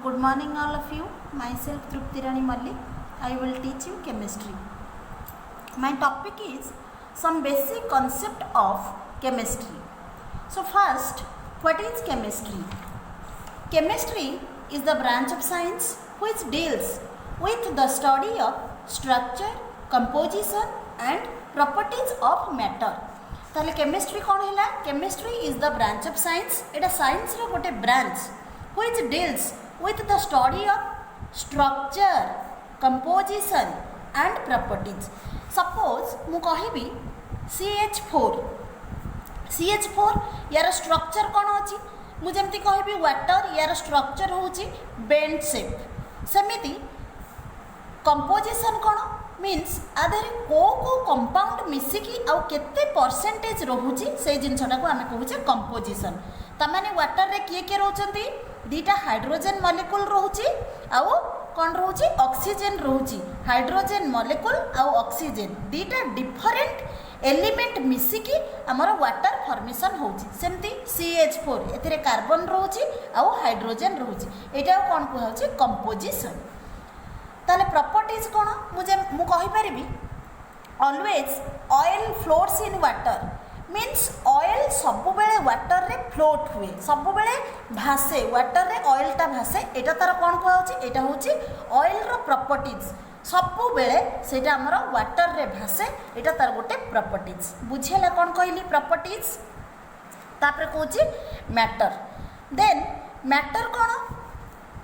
Good morning all of you. Myself Trupti Rani Mallik. I will teach you chemistry. My topic is some basic concept of chemistry. So first, what is chemistry? Chemistry is the branch of science which deals with the study of structure, composition and properties of matter. ताले chemistry कौन है? Chemistry is the branch of science. Etah science रो गोटे branch which deals with the study of structure, composition and properties. Suppose मु कहिबी CH4 यार structure कौन अछि? मु जेमती कहिबी water यार structure होछि bend shape. सेमिति composition कौन मीन्स आधार को कंपाउंड मिसिकी आउ केते परसेंटेज रोहुची से जिनसटा को आमे कहूचे कंपोजिशन. तमाने वाटर रे किए के रोचंती दीटा हाइड्रोजन मॉलिक्यूल रोहुची आउ कोन रोहुची ऑक्सीजन रोहुची. हाइड्रोजन मॉलिक्यूल आउ ऑक्सीजन दीटा डिफरेंट एलिमेंट मिसिकी हमर वाटर फॉर्मेशन होची. सेमती CH4 एथिरे कार्बन रोहुची आउ हाइड्रोजन रोहुची. एटा कोन कहउची कंपोजिशन. ताले प्रॉपर्टीज कोन मु कहि परिबी always oil floats in water means oil सब बेले वाटर रे फ्लोट हुए सब बेले भासे वाटर रे ऑयल टा भासे. एटा तार कोन कहउची एटा होची ऑयल रो प्रॉपर्टीज सब बेले सेटा हमर वाटर रे भासे. एटा तार गोटे प्रॉपर्टीज बुझेला कोन कहली प्रॉपर्टीज. तापर कहउची मैटर. देन मैटर कोन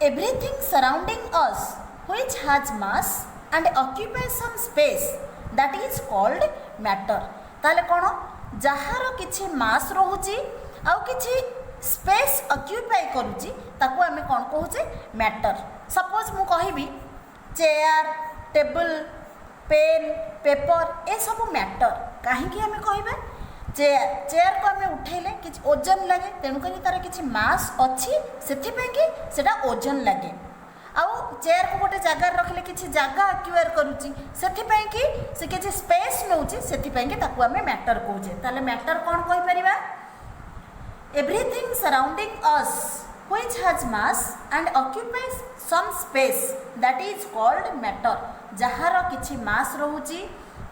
everything surrounding us which has mass and occupies some space that is called matter. ताले कोन जहार किछि मास रोहुची आउ किछि स्पेस ऑक्युपाई करूची ताको हमें कोन कहूचे मैटर. सपोज मु कहिबी चेयर, टेबल, पेन, पेपर ए सब मैटर. काहे कि हमें कहिबे चेयर को हमें उठेले किछि ओजन लागे तेनु कहि तार किछि मास अछि सेथि पे कि सेटा ओजन लागे. आउ चेयर को गोटे जगार रखले किछि जगह एक्वायर करूची सेथि पई कि से किछि स्पेस नउची सेथि पई कि ताकू हमें मैटर कहूचे. ताले मैटर कोन कहि परिबा everything surrounding us which has mass and occupies some space that is called matter. जहार किछि मास रहूची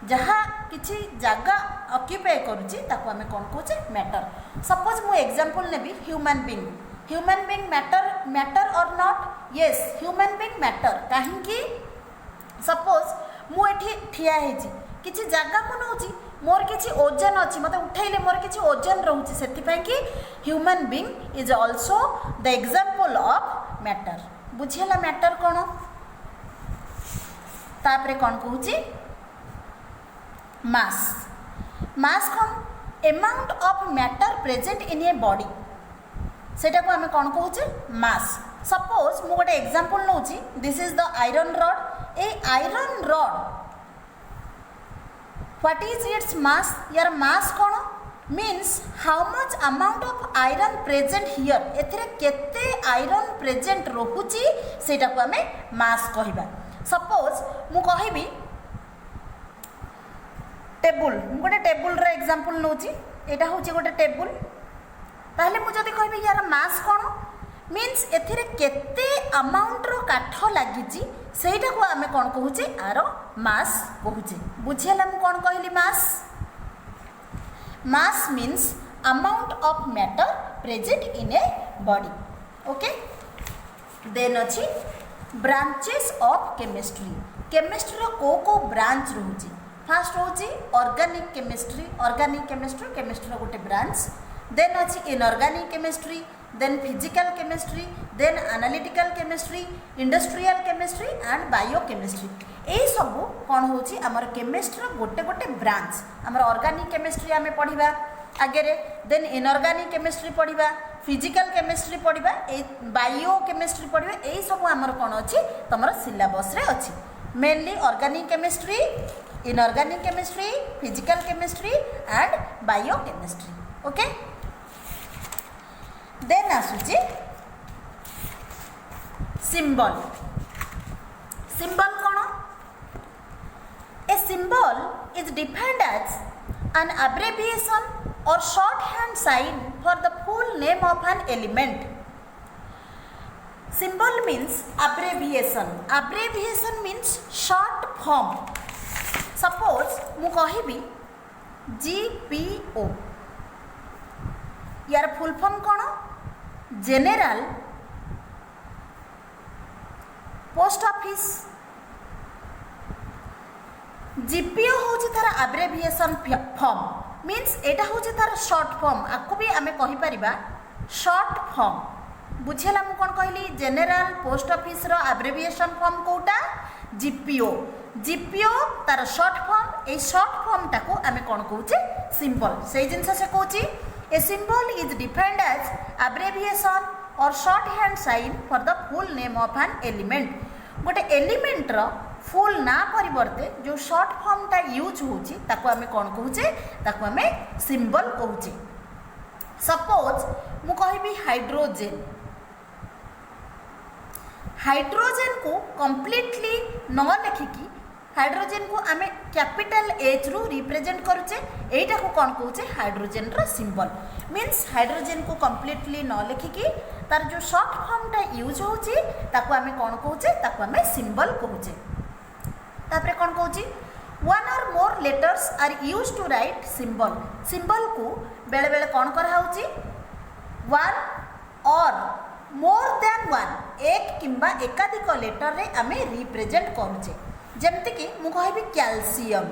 जहा किछि जगह ऑक्युपाई करूची ताकू हमें कोन कहूचे मैटर. सपोज मु एग्जांपल नेबी human being matter or not. yes human being matter. काहेकि सपोज मु एठी ठिया हेची किछि जागा मु नउची मोर किछि ओजन अछि मते उठैले मोर किछि ओजन रहउची सेति पई कि human being is also the example of matter. बुझियला मैटर कोन. तापरे कोन कहूची मास कोन amount of matter present in a body सेटा को हमें कौन कहूचे मास. सपोज मु गोटे एग्जांपल नउची this is the iron rod. A iron rod what is its mass. यार मास कोन means how much amount of iron present here एथिरे केते आयरन प्रेजेंट रहूची सेटा को हमें मास कहिबा. सपोज मु कहिबी टेबल. मु गोटे टेबल रे एग्जांपल नउची एटा होची गोटे टेबल. ताहले मु जदि कहबी यार मास कोन मीन्स एथिरे केते अमाउंट रो काठ लागिची सेटा को हमें कोन कहूचे आरो मास कहूचे. बुझियला मु कोन कहली mass means amount of matter present in a body. Okay. Then अछि ब्रांचेस ऑफ केमिस्ट्री. केमिस्ट्री रो को ब्रांच रहूची. फर्स्ट होची ऑर्गेनिक केमिस्ट्री केमिस्ट्री रो गोटे ब्रांच. देन अछि inorganic chemistry, then physical chemistry, then analytical chemistry, industrial chemistry and biochemistry. ए सब कोन होची हमर केमिस्ट्री रो गोटे गोटे ब्रांच. हमर ऑर्गेनिक केमिस्ट्री हमें पढिबा आगे रे, देन इनऑर्गेनिक केमिस्ट्री पढिबा, फिजिकल केमिस्ट्री पढिबा, ए बायोकेमिस्ट्री पढिबा. ए सब हमर कोन अछि तमर सिलेबस रे अछि. Mainly organic chemistry, inorganic chemistry, physical chemistry and biochemistry. Okay. Then आसुची सिंबल कोन. A symbol is defined as an abbreviation or shorthand sign for the full name of an element. symbol means abbreviation. Abbreviation means short form. Suppose मु कहिबी GPO, यार full form कौन? General post office. GPO हूँ तार एब्रेविएशन form, means एटा हूँ तार short form. आपको भी आम कहीपर शॉर्ट फॉर्म. बुझेगा मु कौन कहली? जनरल पोस्ट ऑफिस रो एब्रेविएशन फॉर्म कोटा? जीपीओ. जीपीओ तार शॉर्ट फॉर्म. ए शॉर्ट फॉर्म टाको आम कौन कहूचे? सिंबल. से जिनस से कहूँ a symbol is defined as abbreviation और shorthand sign for the full name of an element. गोटे एलिमेंट रो फुल ना परिवर्ते जो शॉर्ट फॉर्मटा यूज होची ताको आमे कोन कहूचे? ताको आमे सिंबल कहूचे. सपोज मु कहबी हाइड्रोजन. हाइड्रोजन को कंप्लीटली न लिखिकी हाइड्रोजन को आमे कैपिटल एच रु रिप्रेजेंट करूचे. एटा को कोन कहूचे? हाइड्रोजन रो सिंबल. मीन्स हाइड्रोजन को कंप्लीटली न लिखिकी तार जो शॉर्ट फॉर्मटा यूज होची ताको आमे कोन कहूचे? ताको आमे सिंबल कहूचे. तापरे कौन कहूँ? वन और more letters are use to write symbol. Symbol को बेले बेले कौन कराऊँगी? वन और मोर देन वन, एक किंबा एकाधिक लेटर रे आमे रिप्रेजेंट करूचे. जमती कि मु कहबी calcium.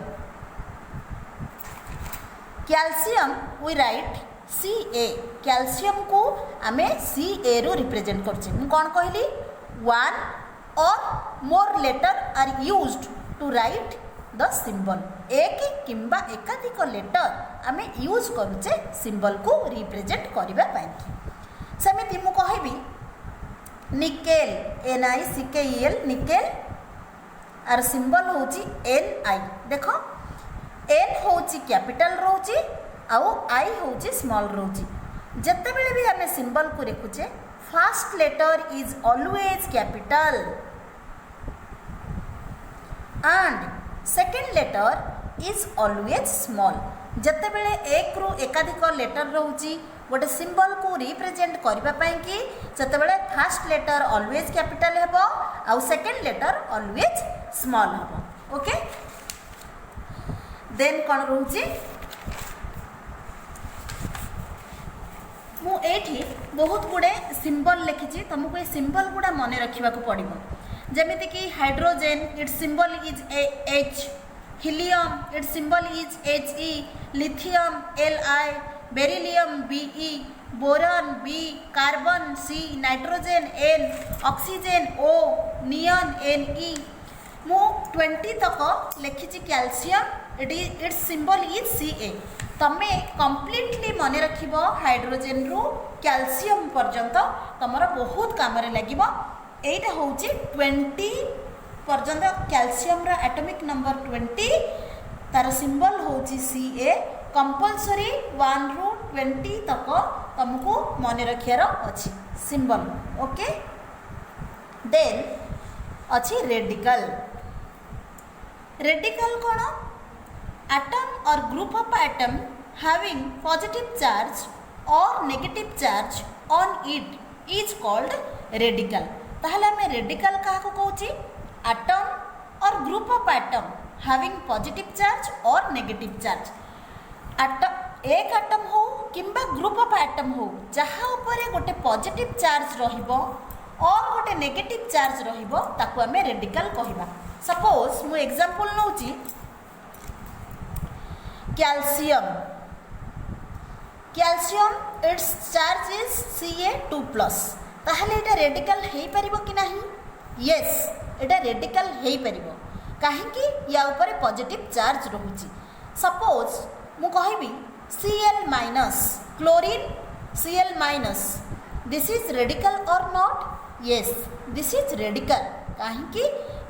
Calcium we write CA. Calcium को आमे CA रो रिप्रेजेंट करूचे. मु कौन कहली? वन और more letter are used to write the symbol. एक किंबा एकाधिक लेटर आमे यूज करूचे सिंबल को रिप्रेजेंट करबा पाई. सेमिति मु कहबी निकेल. NICKEL nickel. आर सिंबल होची NI. देखो N होची कैपिटल रोची आउ I होची स्मॉल रोची. जत्ते बेले भी आमे सिंबल को लिखुचे first letter is always capital and second letter is always small. जत्ते बेले एक रु एकाधिक लेटर रोची गोटे सिंबल को रिप्रेजेंट करबा पई कि जत्ते बेले फर्स्ट लेटर ऑलवेज कैपिटल हेबो आउ सेकंड लेटर ऑलवेज स्मॉल हेबो. ओके, देन कोन रोची? मु एठी बहुत गुडे सिंबल लिखिची. तुमको ये सिंबल गुडा मन रखिबा को पड़िबो. जमिति कि hydrogen its symbol is H. Helium its symbol is He. Lithium Li. Beryllium Be. Boron B. Carbon C. Nitrogen N. Oxygen O. Neon Ne. मु 20 तक लिखिची calcium its symbol is Ca. तमे कंप्लीटली मन रखिबो हाइड्रोजन रु calcium पर्यंत तमरा बहुत काम रे लागिबो. एटा होची 20 पर्यंत कैल्शियम रा एटॉमिक नंबर 20. तार सिंबल होची Ca. कंपलसरी 1 रु 20 तक तुमको मन रखियार अछि सिंबल. ओके, देन अछि रेडिकल. रेडिकल कोन? एटम और group of atom having positive charge और negative charge on it is called radical. ताहले हमें रेडिकल क्या कहूँ? एटम और group of atom having positive charge और नेगेटिव चार्ज. एक एटम हो किंबा ग्रुप ऑफ एटम हो जहाँ ऊपर गोटे पॉजिटिव चार्ज रहिबो और गोटे नेगेटिव चार्ज रहिबो ताको हमें रेडिकल कहबा. सपोज मु एग्जांपल नउची calcium. Calcium its charge is Ca2+. ताहले एटा रेडिकल हेई परिबो कि नाही? यस, एटा रेडिकल हेई परिबो. काहेकि या ऊपर पॉजिटिव चार्ज रहुची. सपोज मु कहबी Cl- chlorine Cl-. This is radical और not? Yes, this is radical. काहेकि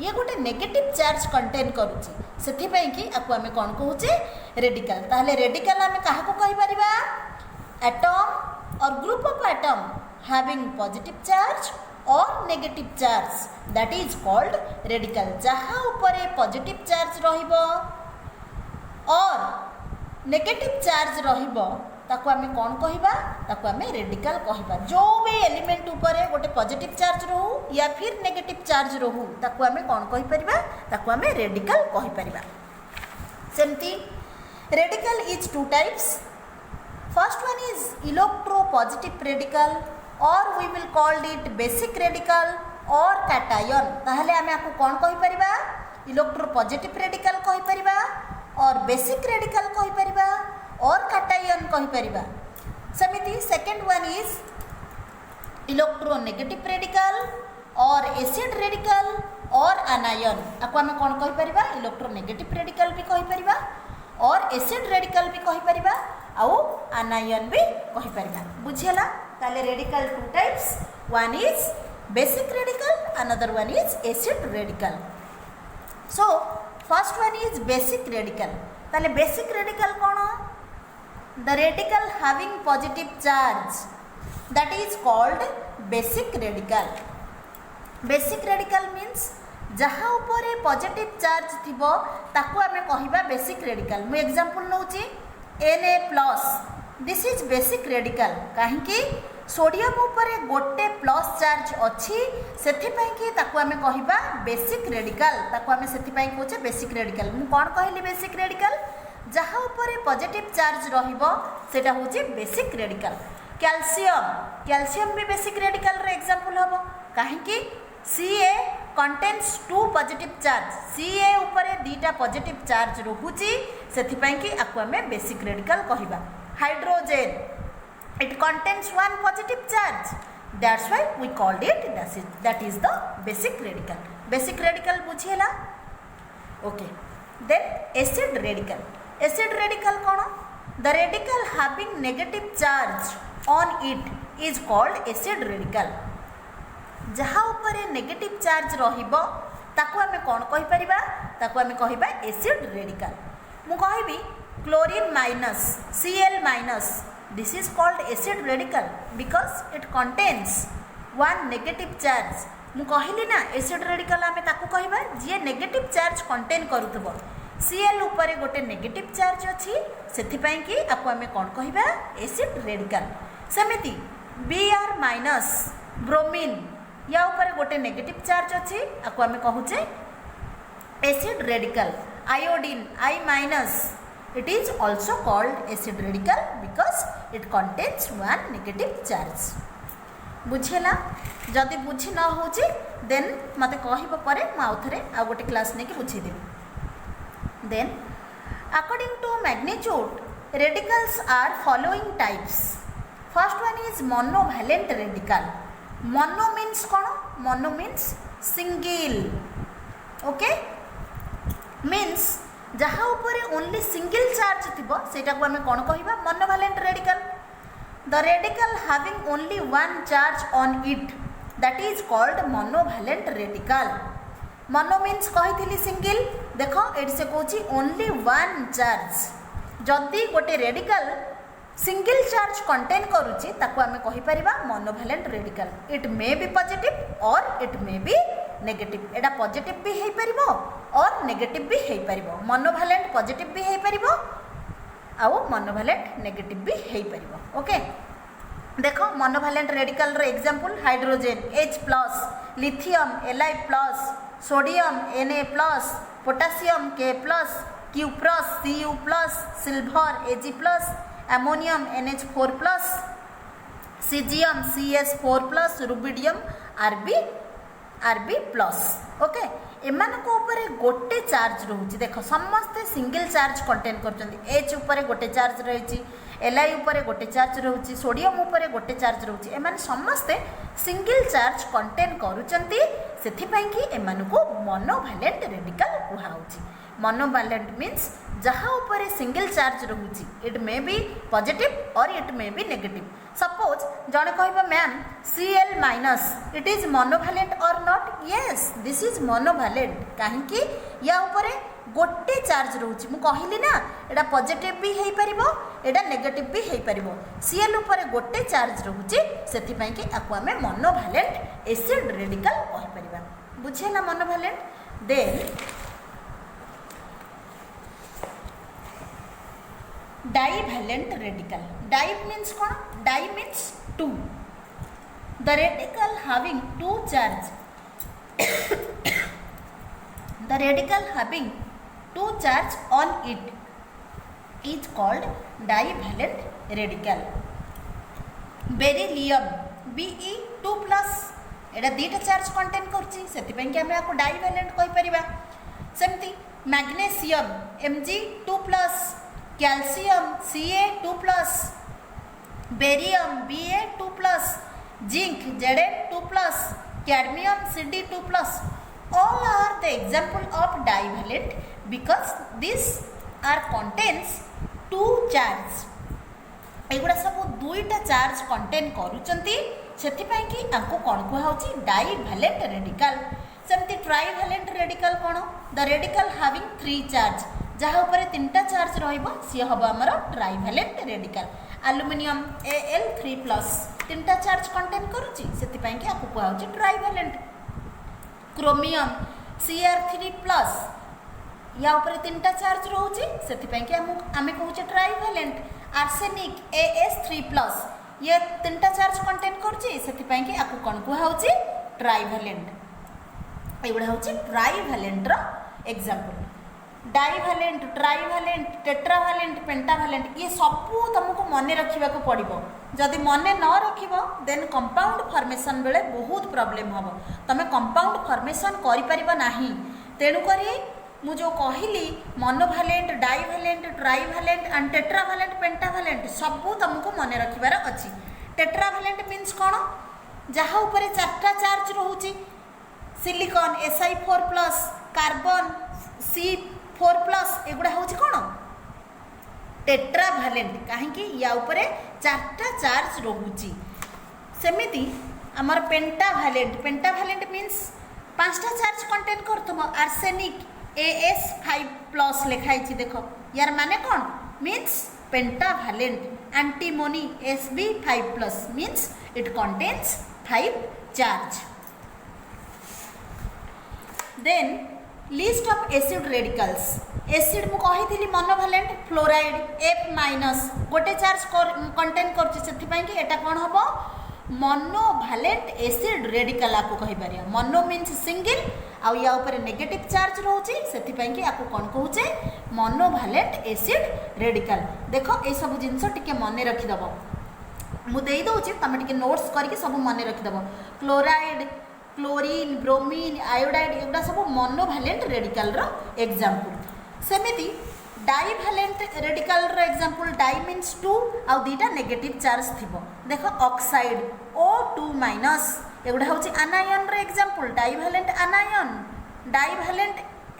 ये गोटे नेगेटिव चार्ज कंटेन करूची सेथिपई कि आपको आमे कोन कहूचे? रेडिकल. ताहले रेडिकल आमे काहाको कहि परिबा? एटम और group of atom having positive charge or negative charge, that is called radical. जहाँ ऊपर positive charge रहिबो और negative charge रहिबो ताको आमे कौन कहिबा ताको आमे रेडिकल कहिबा जो भी एलिमेंट ऊपर गोटे पॉजिटिव चार्ज रहू या फिर नेगेटिव चार्ज रहू ताको आमे कौन कहि परिबा ताको आमे रेडिकल कहि परिबा सेमती radical is two types first one is electropositive radical और we will called it basic radical और कैटायन ताहले आमे आपको कौन कहि परिबा इलेक्ट्रोपॉजिटिव रेडिकल कहि परिबा और बेसिक रेडिकल कहि परिबा और कैटायन कहि परिबा सेमिति second one is electronegative radical और एसिड रेडिकल और आनायन आपको आमे कौन कहि परिबा इलेक्ट्रोनेगेटिव रेडिकल भी कहि परिबा और एसिड रेडिकल भी कहि परिबा आउ आनायन भी कहि परिबा बुझियला ताले radical two types one is basic radical another one is acid radical so first one is basic radical ताले बेसिक रेडिकल कौन the radical having positive charge that is called basic radical basic radical means जहाँ ऊपर positive charge थिबो ताकू आमे कहिबा basic radical मु example नउची Na+ this is basic radical काहे कि सोडियम ऊपर गोटे प्लस चार्ज अच्छी सेथि पई कि ताकू आमे कहिबा बेसिक रेडिकल ताकू आमे सेथि पई कहूचे बेसिक रेडिकल मु कोन कहली बेसिक रेडिकल जहाँ ऊपर पॉजिटिव चार्ज रहिबो सेटा होची बेसिक रेडिकल कैल्शियम कैल्शियम भी बेसिक रेडिकल रे एग्जांपल हबो काहे कि Ca contains two positive charge Ca ऊपर दीटा पॉजिटिव चार्ज रहुची सेथि पई कि आकु आमे बेसिक रेडिकल कहिबा hydrogen it contains one positive charge that's why we called it that is the basic radical बुझियला okay then acid radical कौन the radical having negative charge on it is called acid radical जहाँ ऊपर negative charge रहिबो ताकू आमे कौन कहि परिबा ताकू आमे कहिबा एसिड रेडिकल मु कहिबी chlorine minus Cl- this is called acid radical because it contains one negative charge मु कहली ना एसिड रेडिकल आमे ताकू कहिबा जे नेगेटिव चार्ज कंटेन करूथबो Cl ऊपर गोटे नेगेटिव चार्ज अछि सेथि पई कि आपको आमे कोन कहिबा एसिड रेडिकल सेमिति Br- ब्रोमीन या ऊपर गोटे नेगेटिव चार्ज अछि आपको आमे कहूचे acid radical iodine I- it is also called acid radical because it contains one negative charge बुझेला जदि बुझी न होची देन मते कहिबो परे म आउथरे आ गोटे क्लास ने के बुझी देबी then according to magnitude radicals are following types first one is monovalent radical mono means कोन mono means single okay means जहाँ ऊपर ओनली सिंगल चार्ज थिबो सेटा को हमें कोन कहिबा monovalent radical the radical having only one charge on it that is called monovalent radical mono means कहिथिली सिंगल देखो एडी से कहूची ओनली वन चार्ज जदि गोटे रेडिकल सिंगल चार्ज कंटेन करूची ताको हमें कहि परिबा monovalent radical it may be positive और इट मे बी नेगेटिव एडा पॉजिटिव भी हेई परिबो और नेगेटिव भी हेई परिबो मोनोवैलेंट पॉजिटिव भी हेई परिबो आउ मोनोवैलेंट नेगेटिव भी हेई परिबो ओके देखो मोनोवैलेंट रेडिकल रो example hydrogen H+ lithium Li+, sodium Na+, potassium K+, Q+, Cu+, silver Ag+, ammonium NH4+, caesium CS4+, rubidium Rb+, okay एमानको ऊपर गोटे चार्ज रोची देख समस्ते सिंगल चार्ज कंटेन करछन्ती H ऊपर गोटे चार्ज रहिछि Li ऊपर गोटे चार्ज रोची सोडियम ऊपर गोटे चार्ज रोची एमाने समस्ते सिंगल चार्ज कंटेन करूछन्ती सेथि पई कि एमानको मोनोवैलेंट रेडिकल कुहा होछि मोनोवैलेंट मीन्स जहाँ ऊपर सिंगल चार्ज रोची इट मे बी पॉजिटिव और it may be negative suppose जड़े कह ma'am Cl- it is monovalent और not yes this is monovalent कहीं या ऊपर गोटे चार्ज रोची मु कहली ना एटा पॉजिटिव भी हेई परिबो एटा नेगेटिव भी हेई परिबो Cl ऊपर गोटे चार्ज रोची सेथि पई कि आकु हमें मोनोवैलेंट एसिड रेडिकल कहि परिबा बुझे ना monovalent then divalent radical. Di means कौन? Di means two. The radical having two charge the radical having two charge on it is called divalent radical. Beryllium Be2 plus Etah दीटा charge contain करछि सेति कि आमे आको divalent कहि परिबा. सेमती magnesium Mg2 plus, calcium Ca2 plus, barium Ba2 plus, zinc Zn2 plus, cadmium Cd2 plus, all are the example of divalent because these are contains two charge. एगुड़ा सब दुईटा चार्ज कंटेन करूचंती सेतिपई कि आंको कोन को होची डाइवैलेंट रेडिकल. सेमती trivalent radical कोन? The radical having three charge जहाँ ऊपर तीनटा चार्ज रहइबो सी हबो हमर ट्राइवैलेंट रेडिकल. एल्युमिनियम Al3+ तीनटा चार्ज कंटेन करूची सेतिपई कि आंको को होची ट्राइवैलेंट. क्रोमियम Cr3+ या ऊपर तीनटा चार्ज रोचे सेतिपई कि आमे कहूचे ट्राइवैलेंट. आर्सेनिक As3+ ये तीनटा चार्ज कंटेन करछि सेतिपई कि आकु कोन को होची ट्राइवैलेंट. एगुडा होची ट्राइवैलेंट रो example. Divalent, trivalent, tetravalent, pentavalent ये सबू तुमको मन रखिबा को पड़िबो. जदि मन न रखिबो देन कंपाउंड फॉर्मेशन बेले बहुत प्रॉब्लम हबो. तमे कंपाउंड फॉर्मेशन करि परिबो नाही. तेनु करी मु जो कहली monovalent, divalent, trivalent and tetravalent, pentavalent सबू तुमको मन रखिबार अछि. टेट्रावैलेंट मीन्स कोन? जहाँ ऊपर चारटा चार्ज रहउची सिलिकॉन Si4+, कार्बन C4+, एगुड़ा होची कोन? टेट्रावैलेंट. काहेकि या ऊपर चारटा चार्ज रहउची. सेमिति हमर पेंटावैलेंट. पेंटावैलेंट मीन्स पांचटा चार्ज कंटेन करथबो. आर्सेनिक As5+ लिखाई छी देखो यार माने कोन? Means pentavalent. Antimony Sb5+ means it contains 5 charge. Then list of acid radicals. Acid मु कहिथिली मोनोवैलेंट. फ्लोराइड F- गोटे चार्ज कंटेन करछि सेति कि एटा कोन हबो मोनोवैलेंट एसिड रेडिकल आपको कहि पारिया. मोनो मीन्स सिंगल आ या ऊपर नेगेटिव चार्ज रहउची सेति कि आपको कोन कहउचे मोनोवैलेंट एसिड रेडिकल. देखो ए सब जिंस टिके मन रखि दबो. मु देई दउची तमे टिके नोट्स करके सब मन रखि दबो. क्लोराइड, क्लोरीन, ब्रोमीन, आयोडाइड एगुडा सब मोनोवैलेंट रेडिकल रो एग्जांपल. सेमिति डाइवैलेंट रेडिकल रो एग्जांपल. डाइ मीन्स टू आ दीटा नेगेटिव चार्ज थिबो. देखो ऑक्साइड O2- एगुडा होची आनायन रो example. Divalent anion. Divalent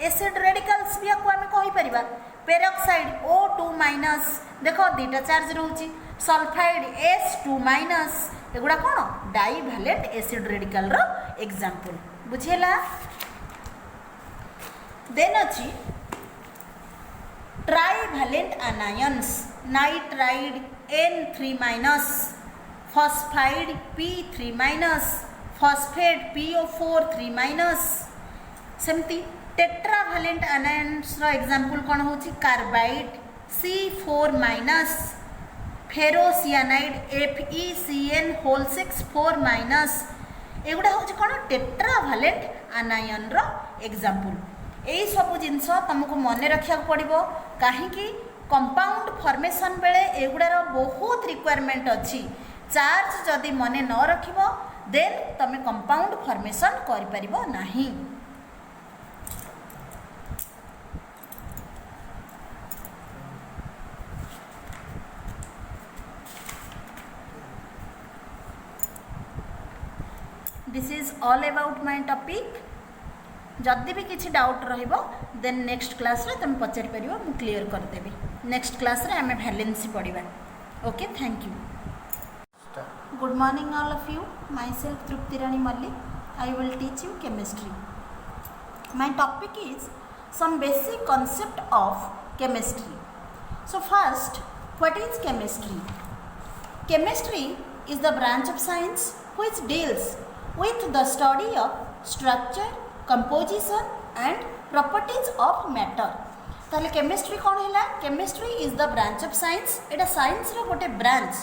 acid radicals भी को हमें कहि परिबा. पेरोक्साइड O2- देखो दीटा चार्ज रहउची. सल्फाइड S2- एगुडा कोन? डाइवैलेंट एसिड रेडिकल रो एग्जांपल. बुझियला. देन अछि trivalent anions. Nitride N3-, phosphide P3-, phosphate PO4-3-. सेमती टेट्रावैलेंट आनायंस रो एग्जांपल कोन होची? कार्बाइड C4-, फेरोसियानाइड FeCN6 एगुडा होची कोन? टेट्रावैलेंट आनायन रो एग्जांपल. एई सब जिंस तुमको मन रखिया पड़िबो. काहेकि कंपाउंड फॉर्मेशन बेले एगुडार बहुत रिक्वायरमेंट अछि. चार्ज जदि मन न रखिबो देन तमे कंपाउंड फॉर्मेशन करि परिबो नाही. This is all about my topic. जदि भी किसी डाउट रहिबो देन नेक्स्ट क्लास रे तुम पचारि परिबो मु क्लियर कर देबी. नेक्स्ट क्लास रे हमें वैलेंसी पढ़िबा. Okay thank you. Good morning all of you. Myself Tripti Rani Mallick. I will teach you chemistry. My topic is some basic concept of chemistry. So first, what is chemistry? Chemistry is the branch of science which deals with the study of structure, composition and properties of matter. ताले chemistry कौन है? Chemistry is the branch of science. Etah science रो गोटे branch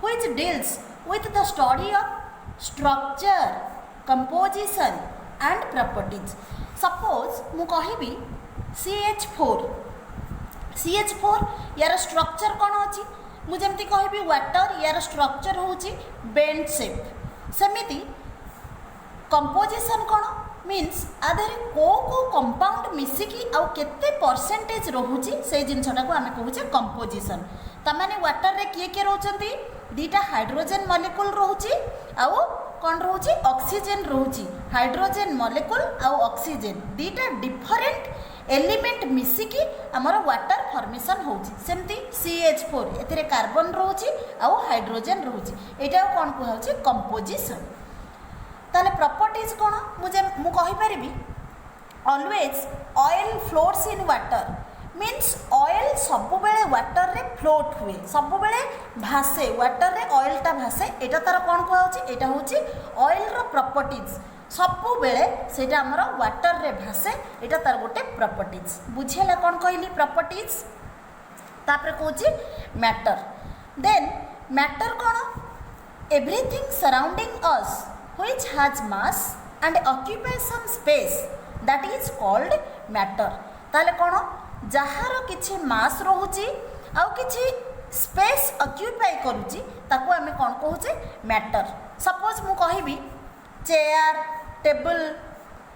which deals with the study of structure, composition and properties. Suppose मु कहबी CH4. CH4 यार structure कौन अच्छी? मुझे कहबी वाटर, यार स्ट्रक्चर होची बेंड शेप. सेमिति कंपोजिशन कौन मीन्स आधार को कंपाउंड मिसिकी आउ केते परसेंटेज रोचे से जिनटा को आम कहूचे कंपोजिशन. तमाने वाटर रे किए किए रोचंती? दीटा हाइड्रोजन मॉलिक्यूल रोची आउ कौन रोची? ऑक्सीजन रोची. हाइड्रोजन मॉलिक्यूल आउ ऑक्सीजन दीटा डिफरेंट एलिमेंट मिसिकी आमर वाटर फॉर्मेशन होची. सेमती CH4 एथिरे कार्बन रोची आउ हाइड्रोजन रोची. एटा कौन कहउची? कंपोजिशन. ताले प्रॉपर्टीज कौन? मु कहि परिबी always oil floats in water means oil सबु बेले वाटर रे फ्लोट हुए, सबु बेले भासे वाटर रे ऑयल टा भासे. एटा तार कौन कहउची? एटा होची ऑयल रो प्रॉपर्टीज. सबु बेले सेटा हमर वाटर रे भासे. एटा तार गोटे प्रॉपर्टीज. बुझियला कौन कहली प्रॉपर्टीज? तापर कहउची मैटर. देन मैटर कौन? Everything surrounding us which has mass and occupies some space that is called matter. ताले कौन? जहार किछि मास रोची आउ किछि स्पेस ऑक्युपाई करूची ताको आमे कौन कहूचे? मैटर. सपोज मु कहबी चेयर, टेबल,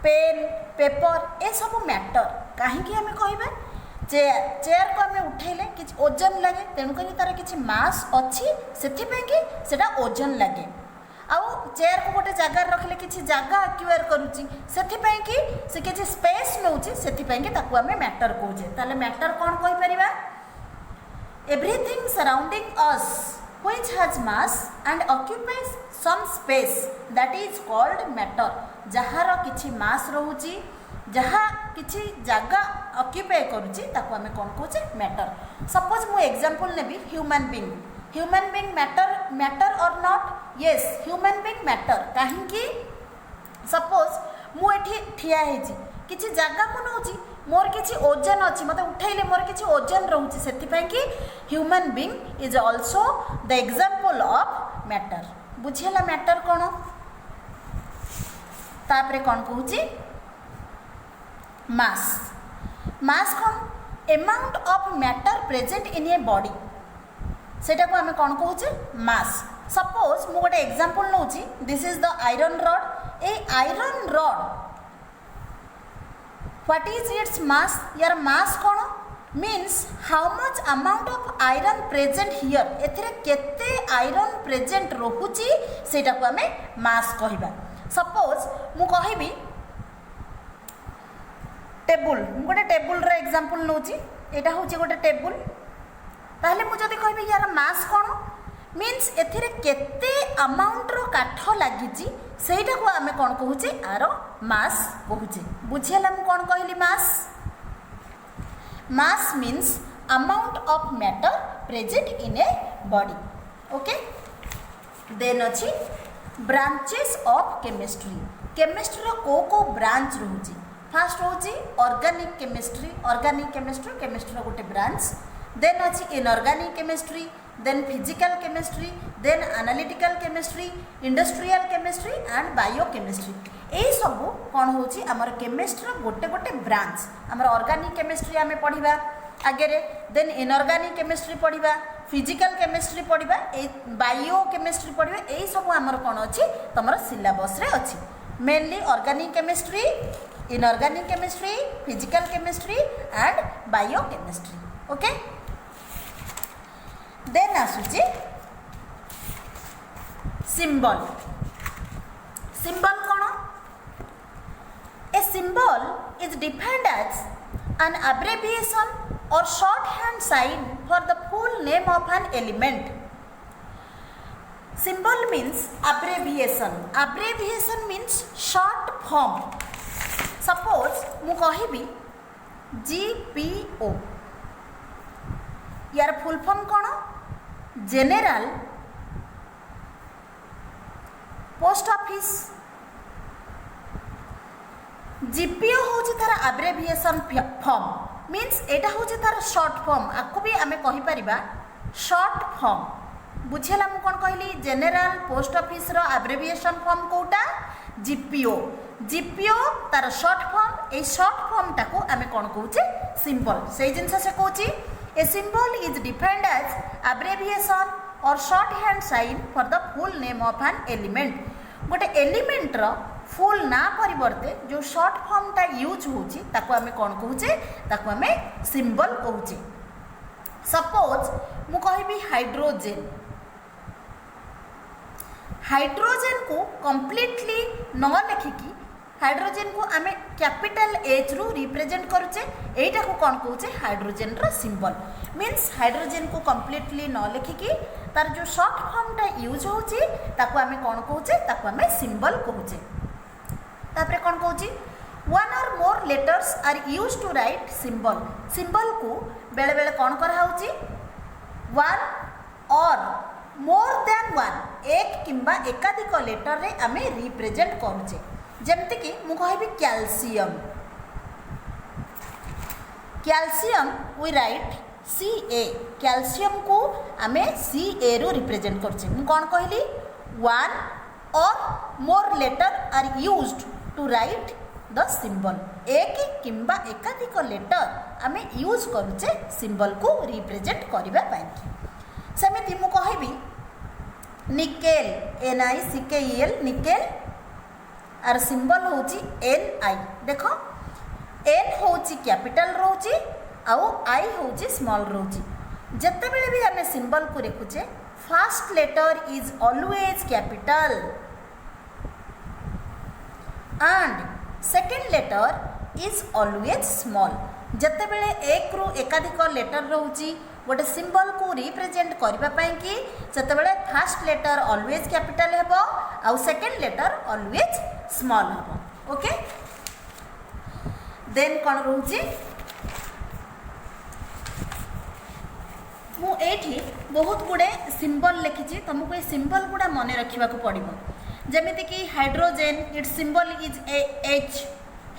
पेन, पेपर ए सब मैटर. कहीं आमे कहबे चेयर को आमे उठेले किछि ओजन लगे, तेणु करी तार किछि मास अछि सेथि कि सेटा ओजन लगे. आउ चेयर को गोटे जगार रखले किसी जगह अक्युआर करुच्ची से कि से किसी स्पेस नौची से ताकू आमे मैटर कहूचे. ताले मैटर कौन कहि परिबा? Everything surrounding us which has mass and occupies some space that is called matter. जहार किछि मास रहूची, जहा किछि जगह ऑक्युपाई करुच्ची ताकू आमे कौन कहूचे? मैटर. सपोज मु एग्जांपल नेबी human being. Human being matter or not? Yes, human being matter. कहीं सपोज मु एठी ठिया हेची किछि जगह मु नउची, मोर किछि ओजन अछि, मते उठैले मोर किछि ओजन रहउची सेति कि human being is also the example of matter. बुझियला मैटर कोन? तापरे कोन कहूची? मास. मास कोन? Amount of matter present in a body. सेटा को आमे कौन कहूचे? मास. सपोज मु गोटे एग्जांपल नउची. This is the iron rod. A iron rod what is its mass? यार मास कौन? Means how much amount of iron present here. एथिरे केते आयरन प्रेजेंट रहुची सेटा को आमे मास कहिबा. सपोज मु कहिबी टेबुल. मु गोटे टेबुल रो एग्जांपल नउची. एटा होची गोटे टेबुल. ताहले मु जदि कहबी यार मास कौन? मीन्स एथिरे केते अमाउंट रो काठ लागिची सेटा को आमे कौन कहूचे? आरो मास कहूचे. बुझियला मु कौन कहली? Mass. Mass means amount of matter present in a body. Okay. Then अछि ब्रांचेस ऑफ केमिस्ट्री. केमिस्ट्री रो को ब्रांच रहूची? फर्स्ट होची organic chemistry. Organic chemistry chemistry रो गोटे ब्रांच. देन अच्छी inorganic chemistry, then physical chemistry, then analytical chemistry, industrial chemistry and biochemistry. यही सब कौन होची? आमर केमिस्ट्री गोटे गोटे ब्रांच. आमर ऑर्गेनिक केमिस्ट्री आमे पढ़िबा आगे, देन इनऑर्गेनिक केमिस्ट्री पढ़िबा, फिजिकल केमिस्ट्री पढ़िबा, बायो केमिस्ट्री पढ़िबा. यही सब आमर कौन अच्छी तुम सिलेबस रे अच्छी. Mainly organic chemistry, inorganic chemistry, physical chemistry and biochemistry. Okay. Then आसुची सिंबल. सिंबल कौन? A symbol is defined as an abbreviation or shorthand sign for the full name of an element. Symbol means abbreviation. Abbreviation means short form. Suppose mu kahibi GPO. यार full form कौन? General post office. GPO हूँ तार एब्रेविएशन form means एटा होचे तार short form आपको भी आमे कहि परिबा शॉर्ट फॉर्म बुझेला मु कोन कहली जनरल पोस्ट ऑफिस रो एब्रिविएशन फॉर्म कोटा जीपीओ जीपीओ तार शॉर्ट फॉर्म ए शॉर्ट फॉर्म टाको आमे कोन कहूचे सिंबल से जिंस से कहूची a symbol is defined as abbreviation or shorthand sign for the full name of an element गोटे एलिमेंट रो फुल ना परिवर्ते जो शॉर्ट फॉर्म टा यूज होची ताको आमे कोन कहूचे ताको आमे सिंबल कहूचे सपोज मु कहबी हाइड्रोजन हाइड्रोजन को कंप्लीटली न लिखिकी हाइड्रोजन को आमे कैपिटल एच रु रिप्रेजेंट करूचे एटा को कोन कहूचे हाइड्रोजन रो सिंबल मींस हाइड्रोजन को कंप्लीटली न लिखिकी तार जो शॉर्ट फॉर्म टा यूज होची ताको आमे कोन कहूचे ताको आमे सिंबल कहूचे तापरे कोन कहूची वन और more letters are used to write symbol symbol को बेले बेले कोन करा होची वन और मोर देन वन एक किंबा एकाधिक लेटर रे आमे रिप्रेजेंट करूचे जेमति कि मु कहबी calcium calcium we write Ca calcium को आमे Ca रो रिप्रेजेंट करछे मु कोन कहली वन और more letter are used to write the symbol एक किंबा एकाधिक लेटर आमे यूज करूचे सिंबल को रिप्रेजेंट करिबा पई सेमिति मु कहबी निकेल NiCkel निकेल आर सिंबल होची Ni देखो N होची कैपिटल रोची आउ I होची स्मॉल रोची जत्ते बेले भी हमें सिंबल को लिखुचे first letter is always capital and second letter is always small जत्ते बेले एक रु एकाधिक लेटर रोची गोटे सिंबल को रिप्रेजेंट करबा पई कि जत्ते बेले फर्स्ट लेटर ऑलवेज कैपिटल हेबो आउ सेकंड लेटर ऑलवेज स्मॉल हेबो ओके देन कोन रहउची मु एठी बहुत गुडे सिंबल लिखिछि तुमको ये सिंबल गुडा मने रखिबा को पड़िबो जेमिति कि hydrogen its symbol is H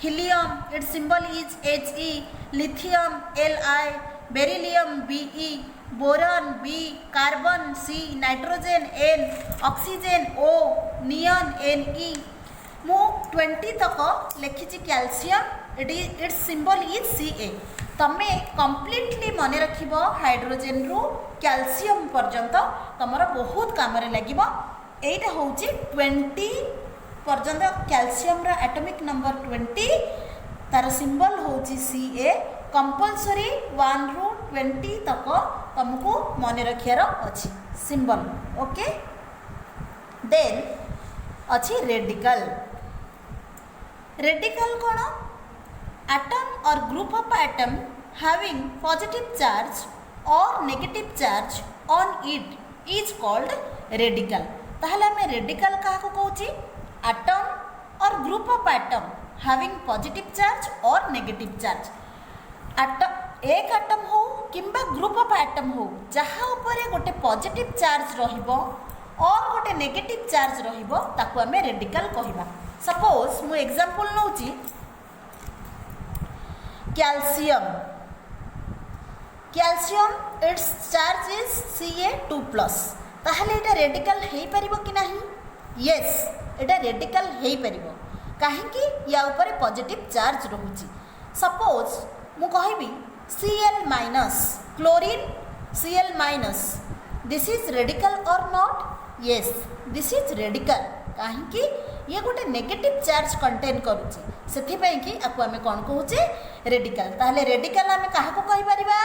helium its symbol is He lithium Li beryllium Be boron B carbon C nitrogen N oxygen O neon Ne मु 20 तक लिखिछि calcium its symbol is Ca तमे कंप्लीटली मन रखिबो हाइड्रोजन रु calcium पर्यंत तमरा बहुत काम रे लागिबो एटा होची 20 पर्यंत कैल्शियम रा एटॉमिक नंबर 20 तार सिंबल होची Ca कंपलसरी 1 रु 20 तक तुमको मन रखियार अछि सिंबल ओके देन अछि radical radical cone atom or group of atom having positive charge or negative charge on it is called radical ताहले हमें radical कहा को कहूची atom or group of atom having positive charge or negative charge atom एक atom हो किंबा group of atom हो जहाँ ऊपर गोटे positive charge रहिबो और गोटे negative charge रहिबो ताको हमें radical कहिबा suppose मु example नउची calcium calcium its charge is Ca2+ ताहले एटा रेडिकल हेई परिबो कि नाही यस एटा रेडिकल हेई परिबो काहे कि या ऊपर पॉजिटिव चार्ज रहउची सपोज मु कहबी Cl- chlorine Cl- this is radical और not yes this is radical काहे कि ये गोटे नेगेटिव चार्ज कंटेन करूची सेथि पई कि आपको हमें कोन कहूचे रेडिकल ताहले रेडिकल हमें काहा को कहि परिबा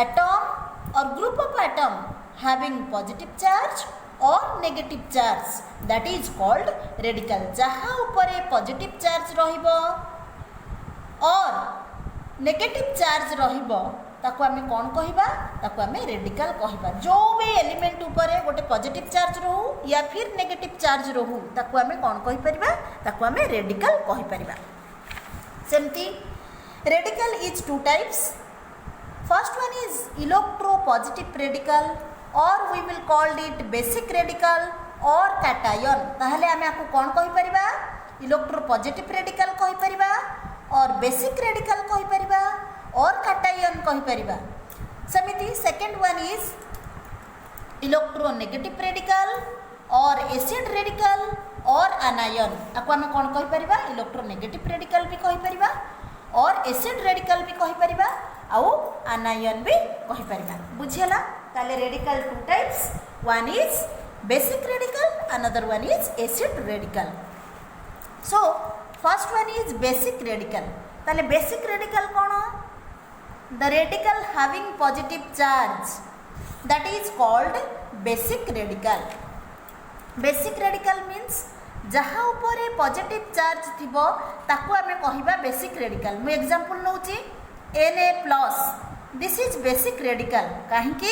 एटम और group of atom having positive charge और negative charge that is called radical जहाँ ऊपर पॉजिटिव चार्ज रहिबो और नेगेटिव चार्ज रहिबो ताको हमें कौन कहिबा ताको हमें रेडिकल कहिबा जो भी एलिमेंट ऊपर गोटे पॉजिटिव चार्ज रहू या फिर नेगेटिव चार्ज रहू ताको हमें कौन कहि परिबा ताको हमें रेडिकल कहि परिबा सेमती radical is two types first one is electropositive radical और we will called it basic radical और कैटायन ताहले हमें आपको कौन कहि परिबा इलेक्ट्रोपॉजिटिव रेडिकल कहि परिबा और बेसिक रेडिकल कहि परिबा और कैटायन कहि परिबा सेमिति second one is electronegative radical और एसिड रेडिकल और आनायन आपको आम कौन कहि परिबा इलेक्ट्रोनेगेटिव रेडिकल भी कहि परिबा और एसिड रेडिकल भी कहि परिबा आउ आनायन भी कहि परिबा बुझियला ताले radical two types one is basic radical another one is acid radical so first one is basic radical ताले बेसिक रेडिकल कौन the radical having positive charge that is called basic radical basic radical means जहाँ उपरे positive charge थिबो ताकू आमे कहिबा basic radical मु example नउची Na+ this is basic radical काहे कि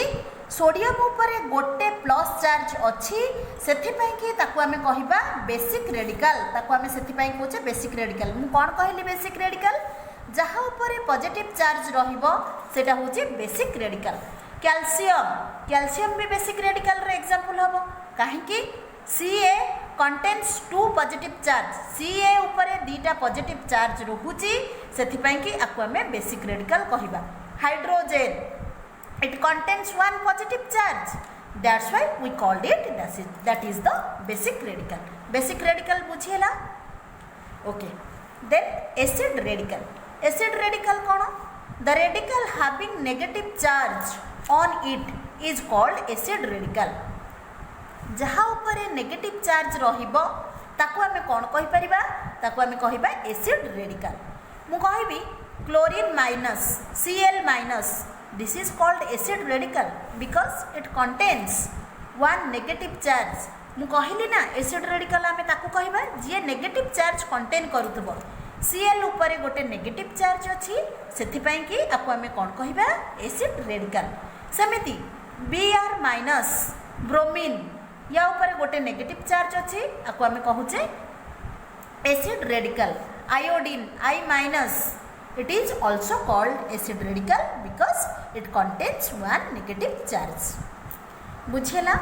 सोडियम उपरे गोटे प्लस चार्ज अच्छी सेथि पई कि ताकू आमे कहिबा बेसिक रेडिकल ताकू आमे सेथि पई कहूचे बेसिक रेडिकल मु कोन कहली बेसिक रेडिकल जहाँ उपरे पॉजिटिव चार्ज रहिबो सेटा होचे बेसिक रेडिकल कैल्शियम भी बेसिक रेडिकल रे एग्जांपल हबो काहे कि Ca contains 2 positive charge Ca उपरे दीटा पॉजिटिव चार्ज रहुची सेथि पई कि आकु आमे बेसिक रेडिकल कहिबा hydrogen it contains 1 positive charge that's why we called it that is the basic radical बुझियला okay then acid radical कौन the radical having negative charge on it is called acid radical जहाँ उपरे negative charge रहिबो ताकू आमे कौन कहि परिबा ताकू आमे कहिबा एसिड रेडिकल मु कहिबी chlorine minus Cl- this is called acid radical because it contains 1 negative charge मु कहली ना एसिड रेडिकल आमे ताकू कहबा जे नेगेटिव चार्ज कंटेन करूथबो Cl उपरे गोटे नेगेटिव चार्ज अछि सेथि पई कि आपको आमे कोन कहबा एसिड रेडिकल सेमिति Br- ब्रोमीन या ऊपर गोटे नेगेटिव चार्ज अच्छी आपको आम कहूचे acid radical iodine I- it is also called acid radical because it contains 1 negative charge बुझेला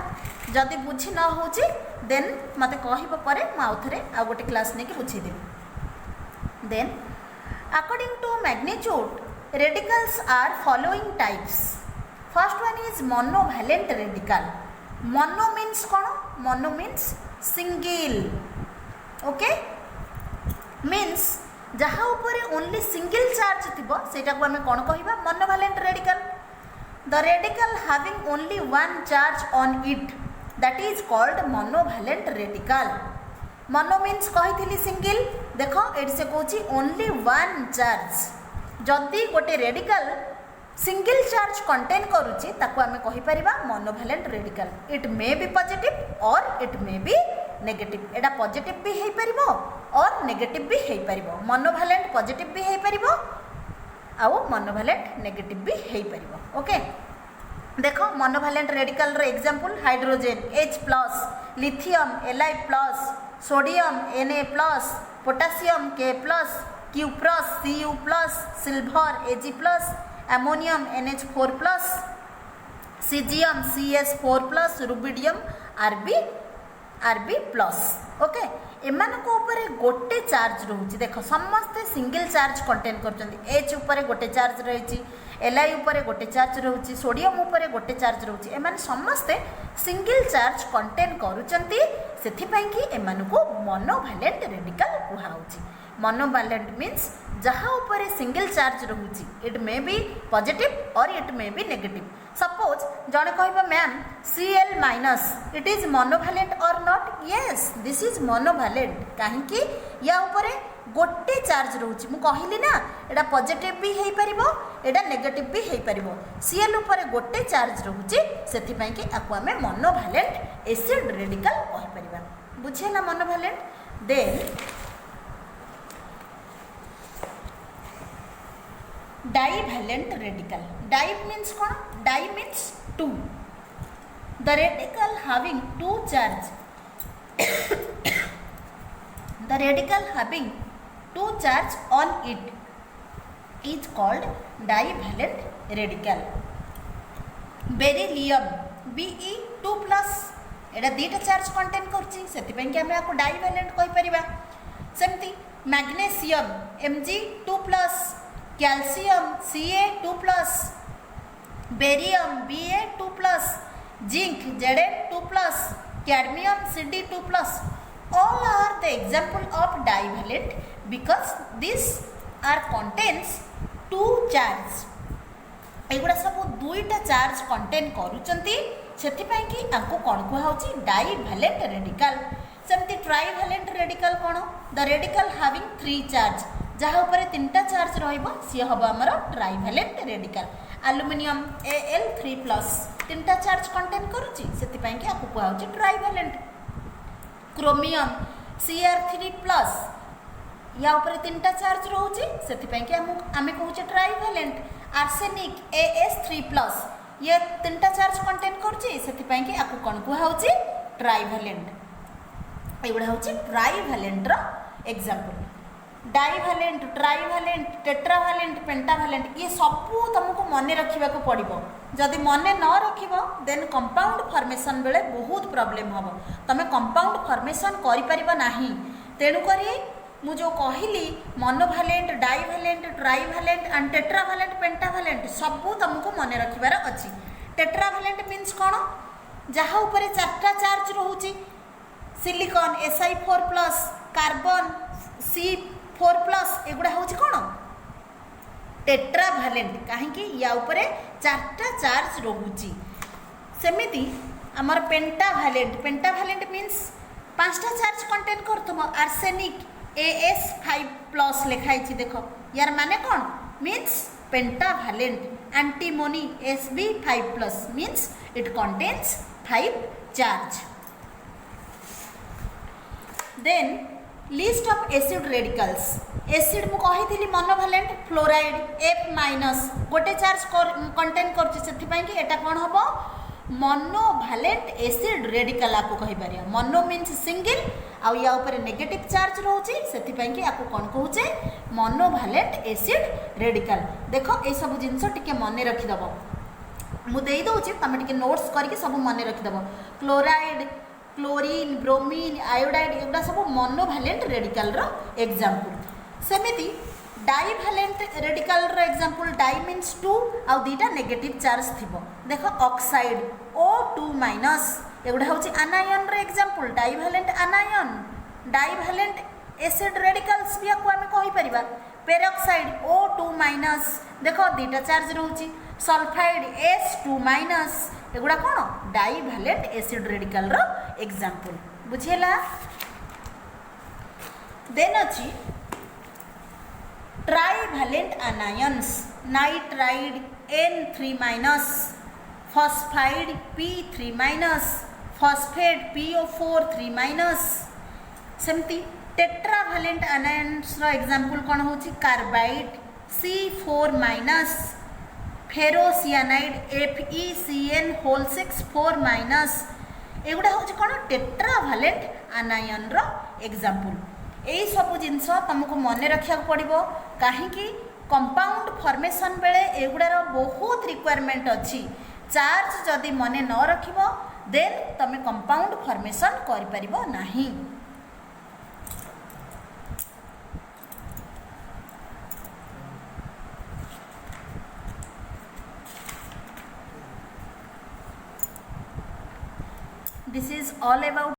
जदि बुझी न होची देन मते कहबो परे म आउथरे आ गोटे क्लास ने के बुझी देबी then according to magnitude radicals are following types first one is monovalent radical mono means कौन mono means single okay means जहाँ ऊपर ओनली सिंगल चार्ज थिबो सेटा को हमें कौन कहबा monovalent radical the radical having only 1 charge on it that is called monovalent radical mono means कही सिंगल देखो एटी से कहूँ ओनली 1 चार्ज जदि गोटे रेडिकल सिंगल चार्ज कंटेन करुच्ची ताकू आमे कहि परिबा monovalent radical it may be positive और इट मे बी नेगेटिव एटा पॉजिटिव भी हेई परिबो और नेगेटिव भी हेई परिबो मोनोवैलेंट पॉजिटिव भी हेई परिबो आउ मोनोवैलेंट नेगेटिव भी हेई परिबो ओके देखो मोनोवैलेंट रेडिकल रो example hydrogen H+ lithium Li+, sodium Na+, potassium K+, Q+, Cu+, silver Ag+, ammonium NH4+, caesium CS4+, rubidium Rb+, okay एमान को ऊपर गोटे चार्ज रोचे देख समस्ते सिंगल चार्ज कंटेन करछन्ती H ऊपर गोटे चार्ज रही Li ऊपर गोटे चार्ज रोचे सोडियम ऊपर गोटे चार्ज रोचे एमान समस्ते सिंगल चार्ज कंटेन करूछन्ती सेथि पई कि एमान को मोनोवैलेंट रेडिकल कुहाउची मोनोवैलेंट मीन्स जहाँ ऊपर सिंगल चार्ज रोची इट मे बी पॉजिटिव और it may be negative suppose जड़े कह ma'am Cl- it is monovalent और not yes this is monovalent कहीं या ऊपर गोटे चार्ज रोची मु कहली ना एटा पॉजिटिव भी हेई परिबो एटा नेगेटिव भी हेई परिबो Cl ऊपर गोटे चार्ज रोची सेथि पई कि आकु हमें मोनोवैलेंट एसिड रेडिकल कहि परिबा बुझे ना monovalent then divalent radical di means कौन di means 2 the radical having 2 charge the radical having 2 charge on it is called divalent radical beryllium Be2+ एटा दीटा चार्ज कंटेन करछि सेति पई कि हमें आपको डाइवैलेंट कहि परिबा सेमति magnesium Mg2+ calcium Ca2+, barium Ba2+, zinc Zn2+, cadmium Cd2+. All are the example of divalent because these are contains two charge. एगुड़ा सब दुईटा चार्ज कंटेन करूचंती सेथिपाई कि आंको कोन कुहाउची डाइवैलेंट रेडिकल. सेमती ट्राइवैलेंट रेडिकल कोन द रेडिकल हैविंग 3 चार्ज जहा ऊपर तीनटा चार्ज रहइबो सी हबो हमर ट्राइवैलेंट रेडिकल. एल्युमिनियम Al3+ तीनटा चार्ज कंटेन करूची सेथिपाई कि आंको कुहाउची ट्राइवैलेंट. क्रोमियम Cr3+ या ऊपर तीनटा चार्ज रहउची सेथिपाई कि आमे कहूचे ट्राइवैलेंट. आर्सेनिक As3+ ये तीनटा चार्ज कंटेन करछि सेथिपाई कि आकु कोन कुहाउछि ट्राइवैलेंट. एगुडा होछि ट्राइवैलेंट रो example. Divalent, trivalent, tetravalent, pentavalent ये सबू तुमको मने रखिबा को पड़िबो. जदि मने न रखिबो देन कंपाउंड फॉर्मेशन बेले बहुत प्रॉब्लम हबो. तमे कंपाउंड फॉर्मेशन करि परिबो नाही. तेनु करी मु जो कहली monovalent, divalent, trivalent and tetravalent, pentavalent सबू तुमको मने रखिबार अछि. टेट्रावैलेंट मीन्स कोन जहा ऊपर चारटा चार्ज रहउची सिलिकॉन Si4+, कार्बन C4+, एगुडा होची कोन टेट्रावैलेंट काहे कि या ऊपर चारटा चार्ज रहउची. सेमिति हमर पेंटावैलेंट, पेंटावैलेंट मीन्स पांचटा चार्ज कंटेन करथबो. आर्सेनिक As5+ लिखाई देखो यार माने कौन means pentavalent. Antimony Sb5+ means it contains 5 charge. Then list of acid radicals. Acid मु कहिथिली मोनोवैलेंट फ्लोराइड F- गोटे चार्ज कंटेन करछि सेथिपाई कि एटा कोन हबो मोनोवैलेंट एसिड रेडिकल आपको कहि परिया. मोनो मीन्स सिंगल आउ या ऊपर नेगेटिव चार्ज रहउची सेथिपाई कि आपको कोन कहउचे मोनोवैलेंट एसिड रेडिकल. देखो ए सब जिंस टिके मने रखि दबो. मु देई दउची तमे टिके नोट्स करके सब मने रखि दबो. क्लोराइड, क्लोरीन, ब्रोमीन, आयोडाइड एगुडा सब मोनोवैलेंट रेडिकल रो एग्जांपल. सेमिति डाइवैलेंट रेडिकल रो एग्जांपल डाइ मीन्स 2 आ दीटा नेगेटिव चार्ज थिबो. देखो ऑक्साइड O2- एगुडा होची आनायन रो example divalent anion. Divalent acid radicals भी आपको हमें कहि परिबा. पेरोक्साइड O2- देखो दीटा चार्ज रहउची. सल्फाइड S2- एगुडा कोन डाइवैलेंट एसिड रेडिकल रो एग्जांपल. बुझियला. देन अछि trivalent anions. Nitride N3-, phosphide P3-, phosphate PO4-3-. सेमती टेट्रावैलेंट आनायंस रो एग्जांपल कोन होची कार्बाइड C4-, फेरोसियानाइड FeCN6 एगुडा होची कोन टेट्रावैलेंट आनायन रो एग्जांपल. एई सब जिंस तुमको मने रखिया पड़िबो काहे कि कंपाउंड फॉर्मेशन बेले एगुडार बहुत रिक्वायरमेंट अछि. चार्ज जदि मने न रखिबो देन तमे कंपाउंड फॉर्मेशन करि परिबो नाही. This is all about